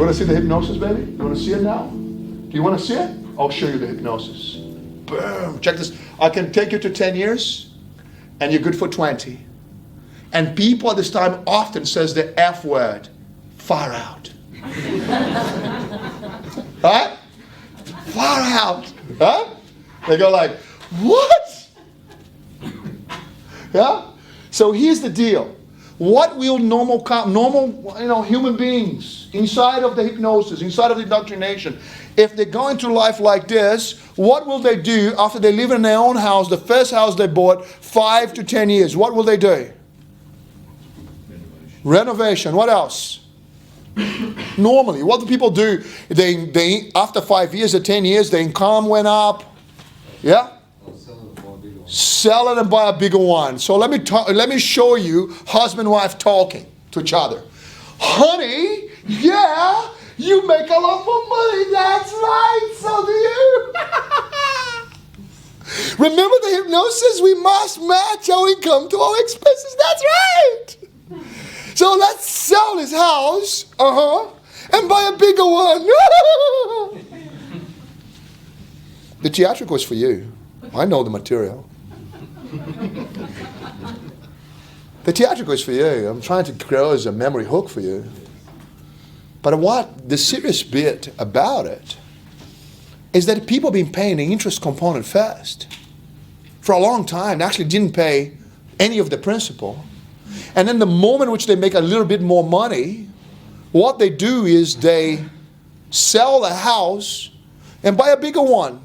want to see the hypnosis, baby? You want to see it now? Do you want to see it? I'll show you the hypnosis. Boom. Check this. I can take you to 10 years, and you're good for 20. And people at this time often says the F word, far out. Right? Far out. Huh? They go like, what? Yeah? So here's the deal. What will normal human beings inside of the hypnosis, inside of the indoctrination, if they're going through life like this, what will they do after they live in their own house, the first house they bought, 5 to 10 years? What will they do? Renovation. What else? Normally, what do people do? They after 5 years or 10 years, their income went up. Yeah? Sell it and buy a bigger one. So let me show you husband and wife talking to each other. Honey, yeah, you make a lot more money. That's right. So do you. Remember the hypnosis? We must match our income to our expenses. That's right. So let's sell this house, and buy a bigger one. The theatrical is for you. I know the material. The theatrical is for you. I'm trying to grow as a memory hook for you. But what the serious bit about it is that people have been paying the interest component first for a long time. They actually didn't pay any of the principal. And then the moment in which they make a little bit more money, what they do is they sell the house and buy a bigger one.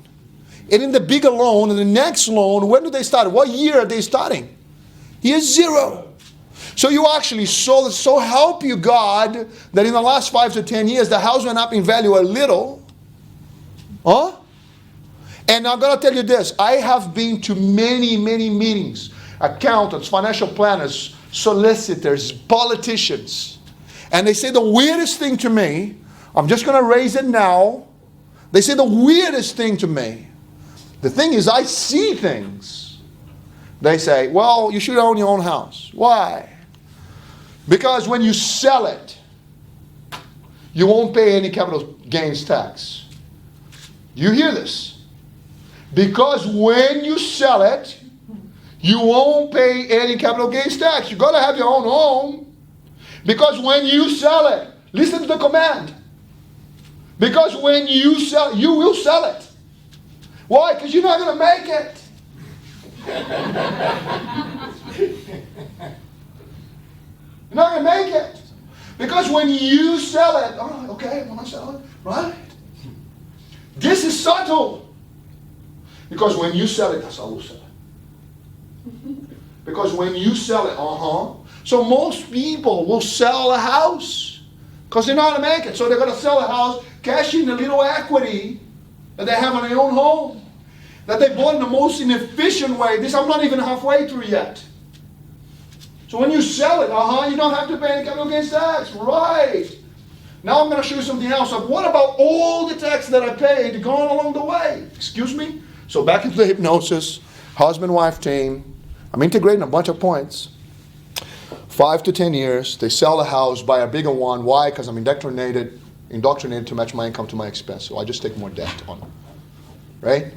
And in the bigger loan, and the next loan, when do they start? What year are they starting? Year 0. So you actually so help you God that in the last 5 to 10 years, the house went up in value a little. And I'm going to tell you this. I have been to many, many meetings. Accountants, financial planners, solicitors, politicians. And they say the weirdest thing to me, I'm just going to raise it now. They say the weirdest thing to me. The thing is, I see things. They say, well, you should own your own house. Why? Because when you sell it, you won't pay any capital gains tax. You hear this? Because when you sell it, you won't pay any capital gains tax. You've got to have your own home. Because when you sell it, listen to the command. Because when you sell, you will sell it. Why? Because you're not going to make it. You're not going to make it. Because when you sell it, when I sell it, right? This is subtle. Because when you sell it, that's how we'll sell it. Because when you sell it, So most people will sell a house because they're not going to make it. So they're going to sell a house, cash in a little equity that they have on their own home, that they bought in the most inefficient way. I'm not even halfway through yet. So when you sell it, you don't have to pay any capital gains tax. Right. Now I'm going to show you something else. So what about all the tax that I paid going along the way? Excuse me? So back into the hypnosis, husband-wife team. I'm integrating a bunch of points. 5 to 10 years, they sell the house, buy a bigger one. Why? Because I'm indoctrinated to match my income to my expense. So I just take more debt on them. Right?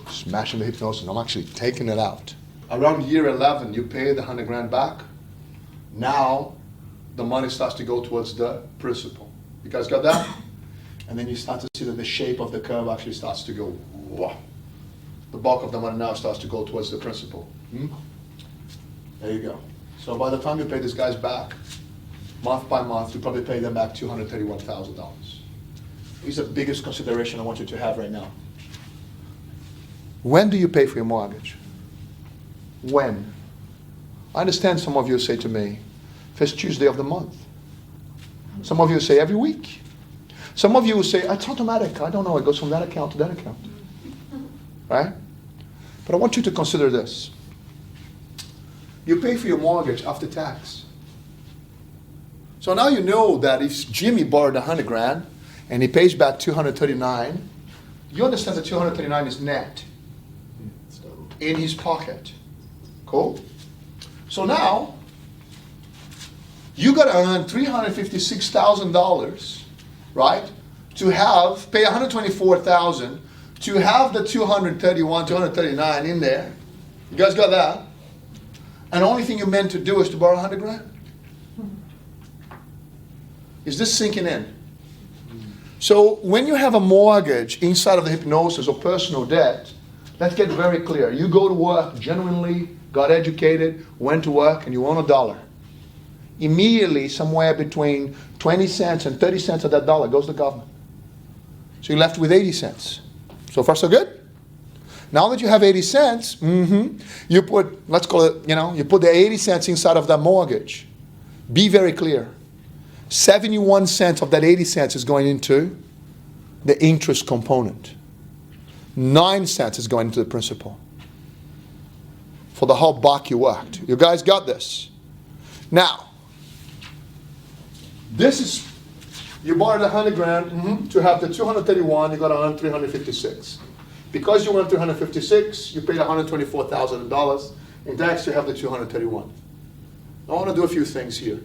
Smashing the hypnosis. I'm actually taking it out. Around year 11, you pay the 100 grand back. Now, the money starts to go towards the principal. You guys got that? And then you start to see that the shape of the curve actually starts to go. Whoa. The bulk of the money now starts to go towards the principal. There you go. So by the time you pay these guys back, month by month, you probably pay them back $231,000. Here's the biggest consideration I want you to have right now. When do you pay for your mortgage? When? I understand some of you say to me, first Tuesday of the month. Some of you say every week. Some of you will say, it's automatic. I don't know. It goes from that account to that account. Right? But I want you to consider this. You pay for your mortgage after tax. So now you know that if Jimmy borrowed 100 grand and he pays back 239, you understand that 239 is net in his pocket. Cool? So now, You got to earn $356,000, right? To pay $124,000 to have the 239 in there. You guys got that? And the only thing you're meant to do is to borrow $100,000. Is this sinking in? So when you have a mortgage inside of the hypnosis or personal debt, let's get very clear. You go to work genuinely, got educated, went to work, and you own $1. Immediately, somewhere between 20 cents and 30 cents of that dollar goes to the government. So you're left with 80 cents. So far, so good? Now that you have 80 cents, you put, let's call it, you put the 80 cents inside of that mortgage. Be very clear. 71 cents of that 80 cents is going into the interest component. 9 cents is going into the principal. For the whole buck you worked. You guys got this? Now, this is, you borrowed $100,000 to have the 231, you got to earn 356. Because you earned 356, you paid $124,000 in tax to have the 231. I want to do a few things here,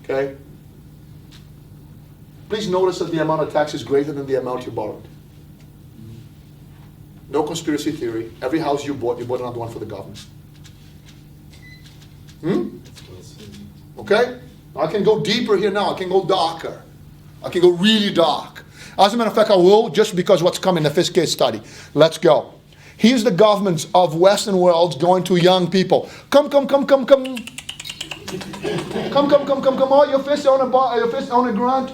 okay? Please notice that the amount of tax is greater than the amount you borrowed. No conspiracy theory. Every house you bought another one for the government. Okay? I can go deeper here now. I can go darker. I can go really dark. As a matter of fact, I will, just because what's coming, the fifth case study. Let's go. Here's the governments of Western worlds going to young people. Come. Come. Oh, your fist on a grunt.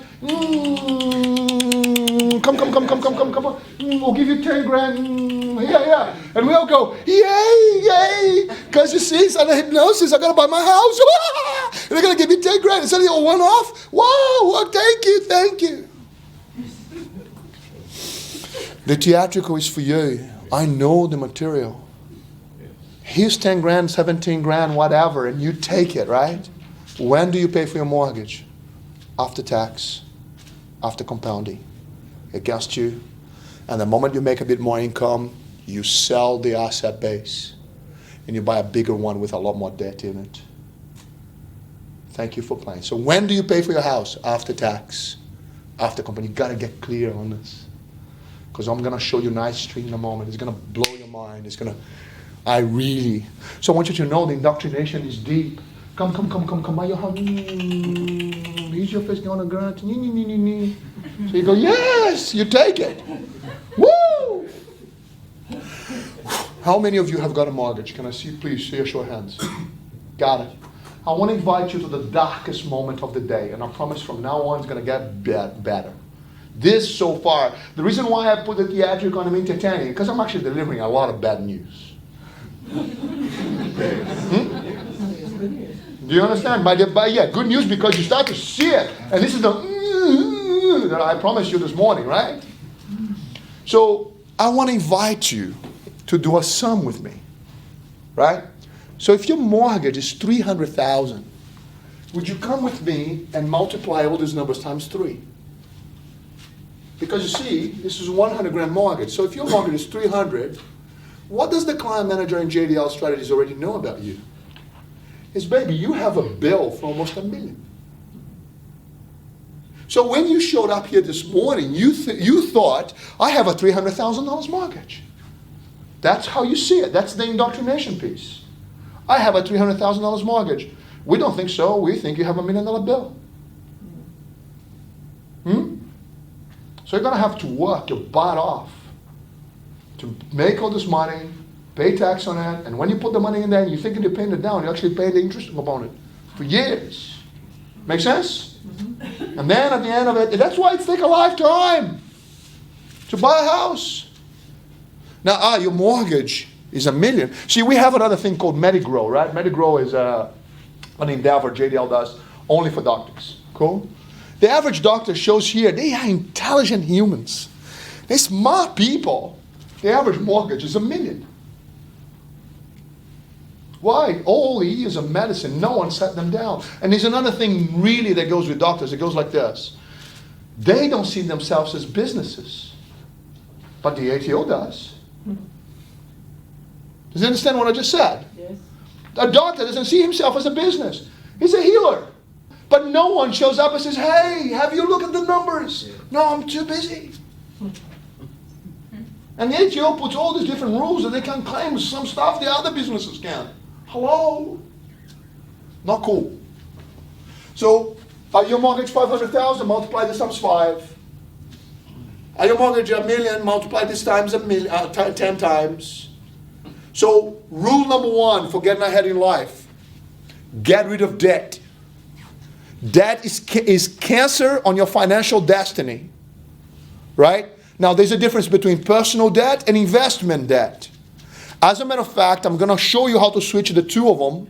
Come. We'll give you 10 grand. Yeah. And we'll go, yay. Because you see, it's under hypnosis. I got to buy my house. And they're going to give you 10 grand. It's only a one-off. Wow, thank you. The theatrical is for you. I know the material. Here's 10 grand, 17 grand, whatever, and you take it, right? When do you pay for your mortgage? After tax, after compounding against you. And the moment you make a bit more income, you sell the asset base and you buy a bigger one with a lot more debt in it. Thank you for playing. So when do you pay for your house? After tax, after compounding. You got to get clear on this. Because I'm going to show you nice stream in a moment. It's going to blow your mind. So I want you to know the indoctrination is deep. Come by your house. Here's your face on the ground. So you go, yes, you take it. Woo! How many of you have got a mortgage? Can I see, please, see your show of hands? Got it. I want to invite you to the darkest moment of the day. And I promise from now on it's going to get better. This so far, the reason why I put the theatrical on entertaining, because I'm actually delivering a lot of bad news. Do you understand? Good news because you start to see it. And this is the that I promised you this morning, right? So I want to invite you to do a sum with me, right? So if your mortgage is $300,000, would you come with me and multiply all these numbers times 3? Because you see, this is a 100 grand mortgage. So if your mortgage is 300, what does the client manager in JDL Strategies already know about you? Is, baby, you have a bill for almost $1 million. So when you showed up here this morning, you thought, I have a $300,000 mortgage. That's how you see it. That's the indoctrination piece. I have a $300,000 mortgage. We don't think so. We think you have a $1 million bill. So you're going to have to work your butt off to make all this money, pay tax on it, and when you put the money in there and you think you're paying it down, you actually pay the interest component for years. Make sense? And then at the end of it, that's why it takes a lifetime to buy a house. Now, your mortgage is $1 million. See, we have another thing called MediGrow, right? MediGrow is an endeavor JDL does only for doctors. Cool? The average doctor shows here, they are intelligent humans. They're smart people. The average mortgage is $1 million. Why? All the years of medicine, no one set them down. And there's another thing really that goes with doctors. It goes like this. They don't see themselves as businesses. But the ATO does. Does you understand what I just said? Yes. A doctor doesn't see himself as a business. He's a healer. no one shows up and says, hey, have you looked at the numbers? Yeah. No, I'm too busy. And the ATO puts all these different rules that they can claim some stuff the other businesses can. Hello? Not cool. So, are your mortgage 500,000? Multiply this times 5. Are your mortgage $1 million? Multiply this times 10 times. So, rule number 1 for getting ahead in life: get rid of debt. Debt is cancer on your financial destiny, right? Now, there's a difference between personal debt and investment debt. As a matter of fact, I'm going to show you how to switch the two of them.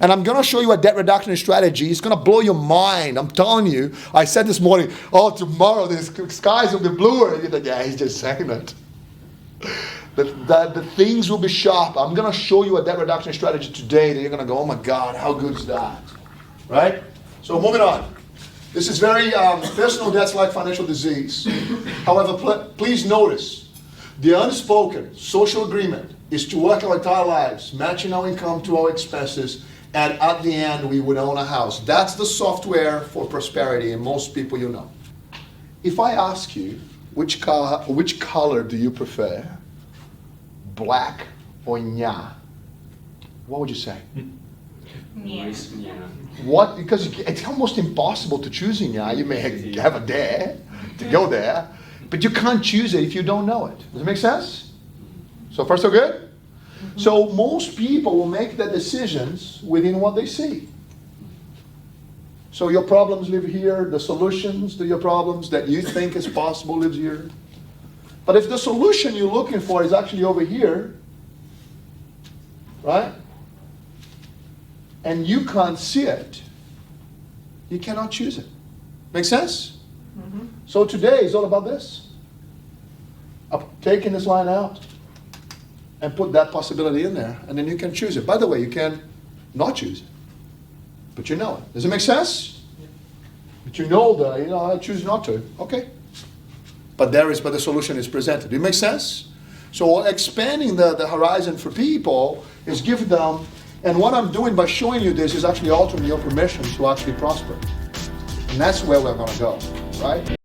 And I'm going to show you a debt reduction strategy. It's going to blow your mind. I'm telling you. I said this morning, oh, tomorrow the skies will be bluer. You're like, yeah, he's just saying it. The things will be sharp. I'm going to show you a debt reduction strategy today that you're going to go, oh my God, how good is that? Right? So moving on. This is very personal debt's like financial disease. However, please notice, the unspoken social agreement is to work our entire lives, matching our income to our expenses, and at the end we would own a house. That's the software for prosperity, and most people you know. If I ask you, which color do you prefer? Black or nya? What would you say? Nice, yeah. What? Because it's almost impossible to choose nya. You may have a dare to go there, but you can't choose it if you don't know it. Does it make sense? So far so good? So most people will make their decisions within what they see. So your problems live here, the solutions to your problems that you think is possible lives here. But if the solution you're looking for is actually over here, right? And you can't see it, you cannot choose it. Make sense? Mm-hmm. So today is all about this. I'm taking this line out and put that possibility in there, and then you can choose it. By the way, you can not choose it, but you know it. Does it make sense? Yeah. But you know that, I choose not to. Okay. But the solution is presented. Do it make sense? So expanding the horizon for people is giving them, and what I'm doing by showing you this is actually altering your permission to actually prosper. And that's where we're going to go, right?